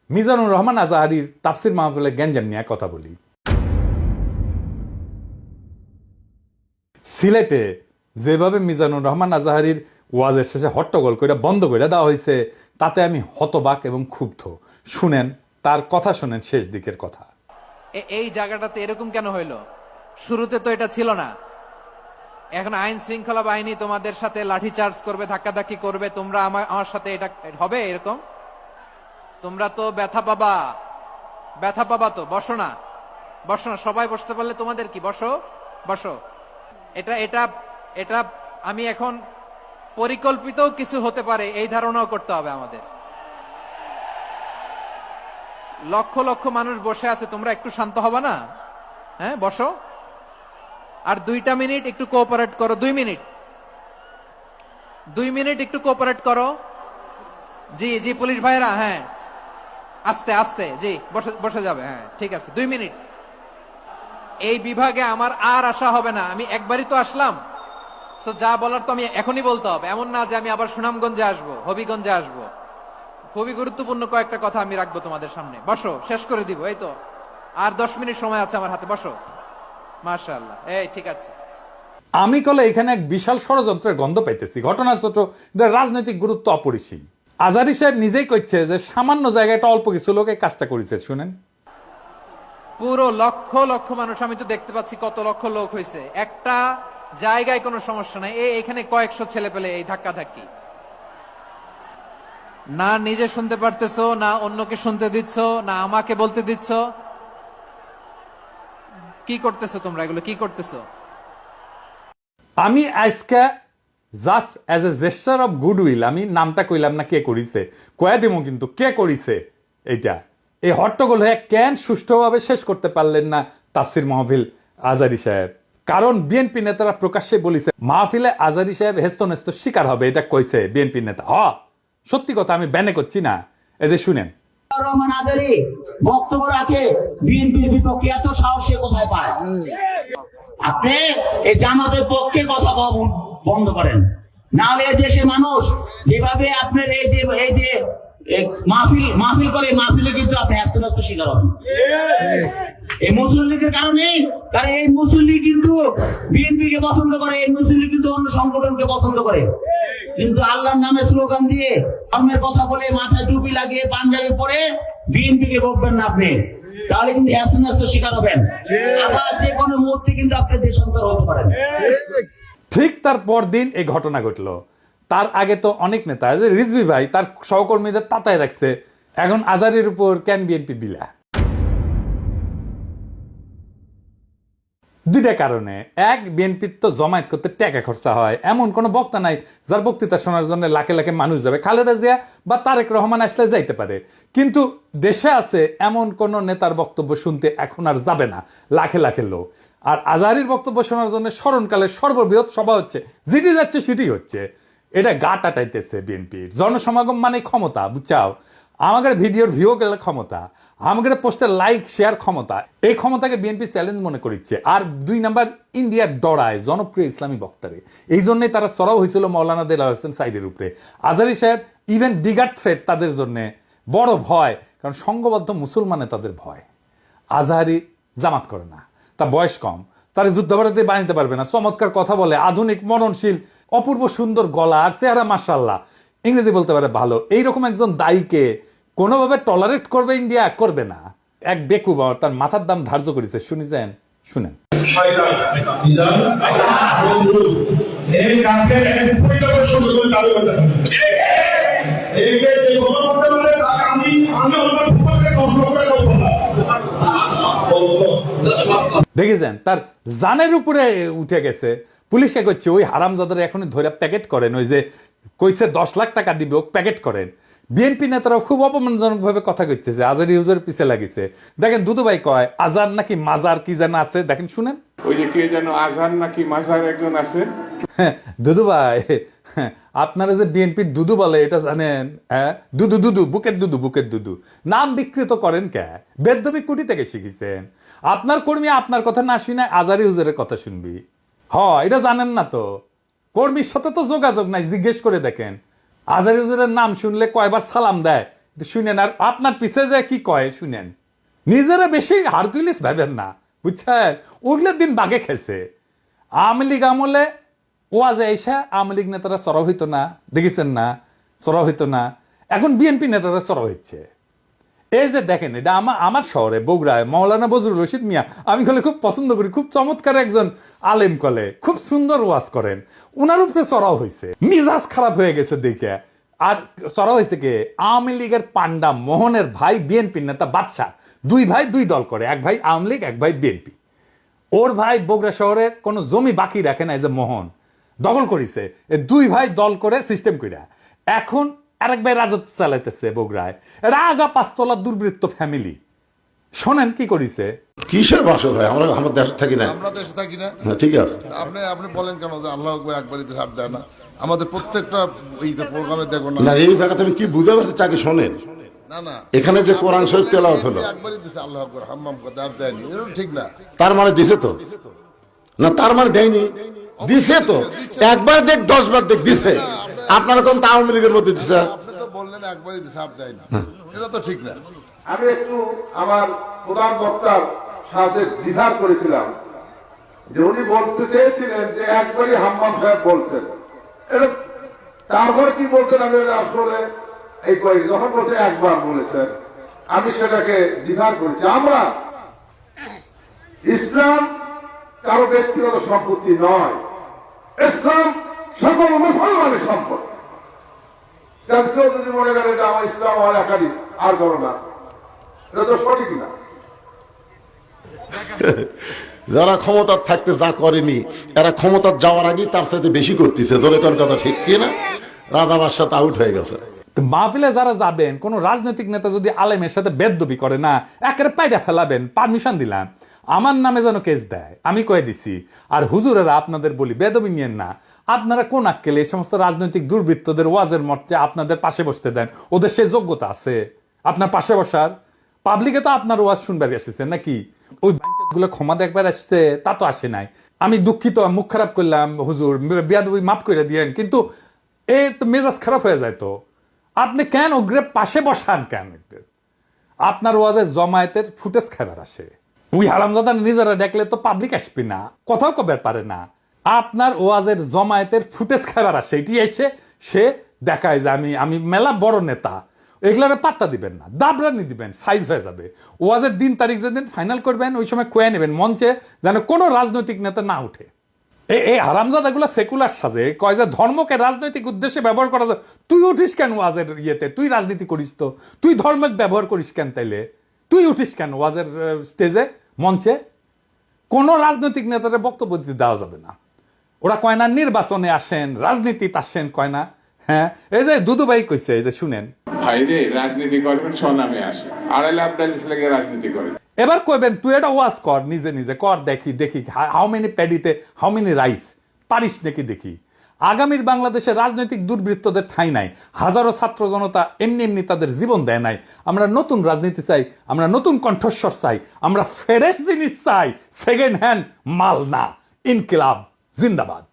মিজানুর রহমান আজাহারির তাফসির মাহফিলে গ্যাঞ্জাম নিয়ে কথা বলি। সিলেটে যেভাবে মিজানুর রহমান আজাহারির ওয়াজের শেষে হট্টগোল করে বন্ধ করে দেওয়া হয়েছে, তাতে আমি হতবাক এবং ক্ষুব্ধ। শুনেন তার কথা, শুনেন শেষ দিকের কথা। এই জায়গাটাতে এরকম কেন হইলো? শুরুতে তো এটা ছিল না। এখন আইন শৃঙ্খলা বাহিনী তোমাদের সাথে লাঠি চার্জ করবে, ধাক্কাধাক্কি করবে, তোমরা আমার সাথে এটা হবে এরকম? তোমরা তো ব্যথা পাবা তো। বসো না, সবাই বসতে পারলে তোমাদের কি? বসো। এটা এটা এটা আমি এখন পরিকল্পিত কিছু হতে পারে এই ধারণাও করতে হবে আমাদের। লক্ষ লক্ষ মানুষ বসে আছে, তোমরা একটু শান্ত হবা না? হ্যাঁ, বসো। আর 2টা মিনিট একটু কোঅপারেট করো। 2 মিনিট একটু কোঅপারেট করো। জি পুলিশ ভাইরা, হ্যাঁ আস্তে আস্তে, জি বসে যাবে। হ্যাঁ ঠিক আছে, 2 মিনিট। এই বিভাগে আমার আর আসা হবে না, আমি একবারই তো আসলাম। সো যা বলার তো আমি এখনই বলতে হবে, এমন না যে আমি আবার সুনামগঞ্জে আসবো, হবিগঞ্জে আসবো। খুবই গুরুত্বপূর্ণ কয়েকটা কথা আমি রাখবো তোমাদের সামনে। বসো, শেষ করে দিব। এই তো আর 10 মিনিট সময় আছে আমার হাতে। বসো। মাশাআল্লাহ, এই ঠিক আছে। আমি কলে এখানে এক বিশাল ষড়যন্ত্রের গন্ধ পাইতেছি। ঘটনা ছোট, রাজনৈতিক গুরুত্ব অপরিসীম। আজারি সাহেব নিজেই কইছে যে সামান্য জায়গাটা অল্প কিছু লোক এই কাজটা করেছে। শুনেন, পুরো লক্ষ লক্ষ মানুষ, আমি তো দেখতে পাচ্ছি কত লক্ষ লোক হয়েছে। একটা জায়গায় কোনো সমস্যা নাই, এখানে কয়েকশো ছেলে পেলে এই ধাক্কা ধাক্কি। না নিজে শুনতে পারতেছো, না অন্যকে শুনতে দিচ্ছ, না আমাকে বলতে দিচ্ছ। কি করতেছো তোমরা? এগুলো কি করতেছো? আমি আজকে just as a gesture of goodwill, আমি নামটা কইলাম না কে করিছে, কয়া দিব কিন্তু কে করিছে এইটা। এই হট্টগোল হয়ে কেন সুষ্ঠুভাবে শেষ করতে পারলেন না তাফসির মাহফিল আজারি সাহেব? কারণ বিএনপি নেতারা প্রকাশ্যে বলিছে মাহফিলে আজারি সাহেব হেস্তনেস্ত শিকার হবে, এটা কইছে বিএনপি নেতা। সত্যি কথা, আমি ব্যানে করছি না। এই যে শুনেন, রহমান আজারি বক্তব্য রাখে বিএনপির বিপক্ষে, এত সাহস সে কোথায় পায়? আপনি এই জামাতের পক্ষে কথা বন্ধ করেন, নাহলে এই দেশের মানুষ যেভাবে আপনার এই যে মাহফিল করে, মাহফিলে কিন্তু আপনি আস্তে আস্তে শিকার হবেন এই মুসলিম লীগের কারণে। কারণ এই মুসলিম লীগ কিন্তু বিএনপি কে পছন্দ করে, এই মুসলিম লীগ কিন্তু অন্য সংগঠনকে পছন্দ করে। কিন্তু আল্লাহর নামে স্লোগান দিয়ে, ধর্মের কথা বলে, মাথায় টুপি লাগিয়ে, পাঞ্জাবি পরে বিএনপি কে বলবেন না আপনি, তাহলে কিন্তু আস্তে আস্তে শিকার হবেন। আবার যে কোনো মুহূর্তে কিন্তু আপনি দেশান্তর হতে পারেন। ঠিক তার পরদিন এই ঘটনা ঘটলো। তার আগে তো অনেক নেতা, রিজভী ভাই তার সহকর্মীদের তাতায় রাখছে। এখন আজারির উপর কেন বিএনপি বিলা? দুইটা কারণে। এক, বিএনপির তো জমায়েত করতে টাকা খরচা হয়, এমন কোন বক্তা নাই যার বক্তৃতা শোনার জন্য লাখে লাখে মানুষ যাবে। খালেদা জিয়া বা তারেক রহমান আসলে যাইতে পারে, কিন্তু দেশে আছে এমন কোন নেতার বক্তব্য শুনতে এখন আর যাবে না লাখে লাখে লোক। আর আজহারীর বক্তব্য শোনার জন্য স্মরণকালের সর্ববৃহৎ সভা হচ্ছে, যেটি যাচ্ছে সেটি হচ্ছে। এটা গা টাটাইতেছে বিএনপির। জনসমাগম মানে ক্ষমতা, বুঝছাও? আমাদের ভিডিওর ভিউ গেলে ক্ষমতা, আমাদের পোস্টের লাইক শেয়ার ক্ষমতা, এই ক্ষমতাকে বিএনপি চ্যালেঞ্জ মনে করছে। আর 2 নাম্বার, ইন্ডিয়ার ডরায় জনপ্রিয় ইসলামী বক্তারে। এই জন্যই তারা চড়াও হয়েছিল মৌলানা দেলাওয়ার হোসেন সাইদের উপরে। আজহারী সাহেব ইভেন বিগার থ্রেট তাদের জন্য বড় ভয়, কারণ সংঘবদ্ধ মুসলমানে তাদের ভয়। আজহারী জামাত করে না, তার বয়স কম, তার যুদ্ধাপরাধী বানাইতে পারবে না, চমৎকার কথা বলে, আধুনিক মননশীল, অপূর্ব সুন্দর গলা আর চেহারা, মাশাআল্লাহ, ইংরেজি বলতে পারে ভালো। এইরকম একজন দায়ীকে কোনোভাবে টলারেট করবে ইন্ডিয়া? করবে না। এক বেকুব তার মাথার দাম ধার্য করেছে, শুনেছেন? শুনেন, দেখেছেন তার জানের উপরে উঠে গেছে। পুলিশকে কইছে ওই হারামজাদার এখনই ধরে প্যাকেট করেন, ওই যে কইছে 10 লাখ টাকা দিবে, ও প্যাকেট করেন। বিএনপি নেতারাও খুব অপমানজনক ভাবে কথা কইছে যে আজারি হুজুর পিছে লাগিছে। দেখেন দুদু ভাই কয় আজার নাকি মাজার কি যেন আছে, দেখেন শুনেন। ওই যে কে যেন আজার নাকি মাজার একজন আছে। দুদু ভাই, আপনারা যে বিএনপির দুদু বলে এটা জানেন? হ্যাঁ, দুদু বুকের দুদু নাম বিকৃত করেন কে? বেদবি কুটি থেকে শিখেছেন? আপনার কর্মী আপনার কথা না শুনে আজারি হুজুরের কথা শুনবি? এটা জানেন না তো? কর্মীর সাথে তো যোগাযোগ নাই, জিজ্ঞেস করে দেখেন। আজহারী হুজুরের নাম শুনলে কয়বার সালাম দেয় শুনেন আর আপনার পিছে যে কি কয় শুনেন, নিজেরা বেশি হারকুলিস ভাবেন না, বুঝছেন? ওগুলোর দিন বাগে খেয়েছে। আওয়ামী লীগ আমলে ওয়াজে এসে আওয়ামী লীগ নেতারা চড়াও হইতো না, দেখেছেন না? চড়াও হইতো না। এখন বিএনপি নেতারা চড়াও হচ্ছে। এই যে দেখেন, এটা আমার শহরে বগুড়ায় মাওলানা বজরুল রশিদ মিয়া, আমি কলে খুব পছন্দ করি, খুব চমৎকার একজন আলেম, কলে খুব সুন্দর ওয়াজ করেন, উনার উপরে চড়াও হয়েছে, মিজাজ খারাপ হয়ে গেছে দেখে। আর চড়াও হয়েছে কে? আওয়ামী লীগের পান্ডা মোহনের ভাই বিএনপি নেতা বাদশা, দুই ভাই দুই দল করে, এক ভাই আওয়ামী লীগ এক ভাই বিএনপি। ওর ভাই বগুড়া শহরের কোনো জমি বাকি রাখে না, এই যে মোহন দখল করেছে, দুই ভাই দল করে সিস্টেম কইরা এখন আরেক ভাই রাজত্ব চালাইতেছে বগুড়ায়। এরা আগা পাঁচতলা দুর্বৃত্ত ফ্যামিলি। শোনেন কি করিছে। কিসের ভাষা ভাই, আমরা আমার দেশে থাকি না, আমরা দেশে থাকি না। হ্যাঁ, ঠিক আছে। আপনি বলেন কেন যে আল্লাহ আকবার একবারই ছাড় দেয় না? আমাদের প্রত্যেকটা প্রোগ্রামে দেখো না। না, এই জায়গাতে আমি কি বুঝতে পারছি, চাকরি শোনেন না না, এখানে যে কোরআন শরীফ তেলাওয়াত হলো, একবারই দিছে আল্লাহ আকবার, হাম্মাম করতে আর দেয়নি, এটা ঠিক না। তার মানে দিছে তো? না, তার মানে দেয়নি, দিছে তো। একবার দেখ 10 বার দেখ দিছে। আপনারা কোন আওয়ামী লীগের মধ্যে দিছে? আপনি তো বললেন একবারই দিছে আর দেয়নি, এটা তো ঠিক না। আমি একটু আমার প্রধান বক্তার সাথে দ্বিধা করেছিলাম যে উনি বলতে চেয়েছিলেন যে একবারই হাম্মাম সাহেব বলছেন, এটা তারপর কি বলছেন আমি আসলে এই করি, যখন বলছে একবার বলেছেন আমি সেটাকে দ্বিধা করেছি। আমরা ইসলাম কারো ব্যক্তিগত সম্পত্তি নয়, ইসলাম সকল মুসলমানের সম্পত্তি। কেউ যদি মনে করেন এটা আমার ইসলাম আমার একাধিক আর করো না, এটা তো সঠিক না। যারা ক্ষমতার থাকতে যা করেনি, এরা ক্ষমতার যাওয়ার আগেই তার সাথে বেশি করতেছে। ধরে কোন কথা ঠিক কি না? রাধাবার সাথে আউট হয়ে গেছে। মাহফিলে যারা যাবেন, কোন রাজনৈতিক নেতা যদি আলেমের সাথে বেদবি করে না, একেবারে পায়রা ফেলাবেন, পারমিশন দিলাম, আমার নামে যেন কেস দেয়, আমি কয়ে দিছি। আর হুজুরেরা আপনাদের বলি, বেদবি নিয়েন না। আপনারা কোন আক্কেলে এই সমস্ত রাজনৈতিক দুর্বৃত্তদের ওয়াজের মঞ্চে আপনাদের পাশে বসতে দেন? ওদের সে যোগ্যতা আছে আপনার পাশে বসার? পাবলিকে তো আপনার ওয়াজ শুনবার এসেছেন নাকি? ওই গুলো ক্ষমা দেখবার আসছে, তা তো আসে নাই। আমি দুঃখিত, মুখ খারাপ করলাম হুজুর, বেয়াদবি মাফ করে দিয়েন, কিন্তু এ তো মেজাজ খারাপ হয়ে যায়। তো আপনি কেন ওগ্রে পাশে বসান কেন? আপনার ওয়াজে জমায়েতের ফুটেজ খাবার আসে, ওই হারামজাদা নিজেরা দেখলে তো পাবলিক আসবে না, কথাও কবে পারে না। আপনার ওয়াজের জমায়েতের ফুটেজ খাবার আসে, এটি এসে সে দেখায় যে আমি মেলা বড় নেতা। এগুলারে পাত্তা দিবেন না, দাবরানি দিবেন, সাইজ হয়ে যাবে। ওয়াজের দিন তারিখ যেদিন ফাইনাল করবেন, ওই সময় কয়ে নেবেন মঞ্চে, যেন কোনো রাজনৈতিক নেতা না উঠে। এই হারামজাদাগুলো সেকুলার সাজে, কয় যে ধর্মকে রাজনৈতিক উদ্দেশ্যে ব্যবহার করা যায়। তুই উঠিস কেন ওয়াজের ইয়েতে? তুই রাজনীতি করিস তো, তুই ধর্মকে ব্যবহার করিস কেন? তাইলে তুই উঠিস কেন ওয়াজের স্টেজে, মঞ্চে? কোন রাজনৈতিক নেতাদের বক্তব্য দিতে দেওয়া যাবে না। ওরা কয় না নির্বাচনে আসেন, রাজনীতিতে আসেন, কয় না? হ্যাঁ, এই যে দুদুভাই কইছে, এই যে শুনেন। ভাইরে রাজনীতি করবেন স্বনামে আসে, 2.5 লাখ লেগে রাজনীতি করেন। এবার কইবেন তুই এটা ওয়াজ কর, নিজে নিজে কর, দেখি দেখি হাউ মেনি প্যাডিতে হাউ মেনি রাইস, পারিস নাকি দেখি। আগামীর বাংলাদেশে রাজনৈতিক দুর্বৃত্তদের ঠাঁই নাই। হাজারো ছাত্র জনতা এমনি এমনি তাদের জীবন দেয় নাই। আমরা নতুন রাজনীতি চাই, আমরা নতুন কণ্ঠস্বর চাই, আমরা ফ্রেশ জিনিস চাই, সেকেন্ড হ্যান্ড মাল না। ইনকিলাব জিন্দাবাদ।